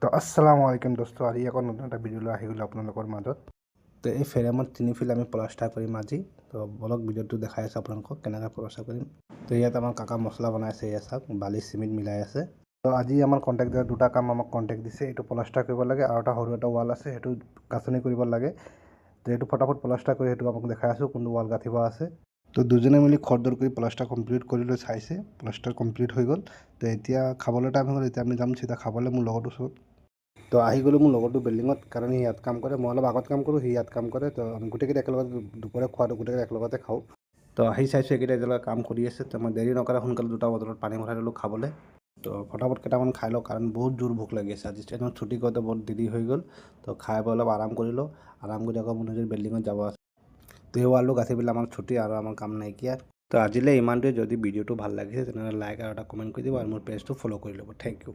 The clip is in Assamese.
তো আসসালামু আলাইকুম দোস্ত, আজি আকৌ নতুন এটা ভিডিঅ' লৈ আহি গ'লোঁ আপোনালোকৰ মাজত। তো এই ফ্ৰেমত তিনি ফিল আমি প্লাষ্টাৰ কৰিম আজি। তো বলক ভিডিঅ'টো দেখাই আছোঁ আপোনালোকক কেনেকৈ প্লাষ্টাৰ কৰিম। তো ইয়াত আমাৰ কাকা মছলা বনাই আছে, এয়া চাওক বালি চিমেণ্ট মিলাই আছে। তো আজি আমাৰ কণ্টেক্ট দুটা কাম আমাক কণ্টেক্ট দিছে, এইটো প্লাষ্টাৰ কৰিব লাগে আৰু এটা সৰু এটা ৱাল আছে, সেইটো গাঁথনি কৰিব লাগে। তো এইটো ফটাফট প্লাষ্টাৰ কৰি সেইটো আপোনাক দেখাই আছোঁ কোনটো ৱাল গাঁঠিব আছে। তো দুজনে মিলি খৰদৰ কৰি প্লাষ্টাৰ কমপ্লিট কৰি লৈ চাইছে, প্লাষ্টাৰ কমপ্লিট হৈ গ'ল। তো এতিয়া খাবলৈ টাইম হৈ গ'ল, এতিয়া আমি যাম চিধা খাবলৈ মোৰ লগৰটো ওচৰত। তো আহি গ'লোঁ মোৰ লগৰটো বিল্ডিঙত, কাৰণ সি ইয়াত কাম কৰে, মই অলপ আগত কাম কৰোঁ, সি ইয়াত কাম কৰে। তো আমি গোটেইকেইটা একেলগতে দুপৰীয়া খোৱাটো গোটেইকেইটা একেলগতে খাওঁ। তো আহি চাইছোঁ এইকেইটা এতিয়ালৈকে কাম কৰি আছে। তো মই দেৰি নকৰা সোনকালে দুটা বটলত পানী ভৰাই ল'লোঁ খাবলৈ। তো ফটাফট কেইটামান খাই লওঁ, কাৰণ বহুত জোৰ ভোক লাগি আছে। আজি ট্ৰেইনত ছুটি কৰোঁতে বহুত দেৰি হৈ গ'ল। তো খাই বৈ অলপ আৰাম কৰি লওঁ, আৰাম কৰি আকৌ মোৰ নিজৰ বিল্ডিঙত যাব আছে। তো এই ৱালটো গাঁঠি পেলাই আমাৰ ছুটি আৰু আমাৰ কাম নাইকিয়া। তো আজিলৈ ইমানটোৱে। যদি ভিডিঅ'টো ভাল লাগিছে তেনেহ'লে লাইক আৰু এটা কমেণ্ট কৰি দিব আৰু মোৰ পেজটো ফ'ল' কৰি ল'ব। Thank U.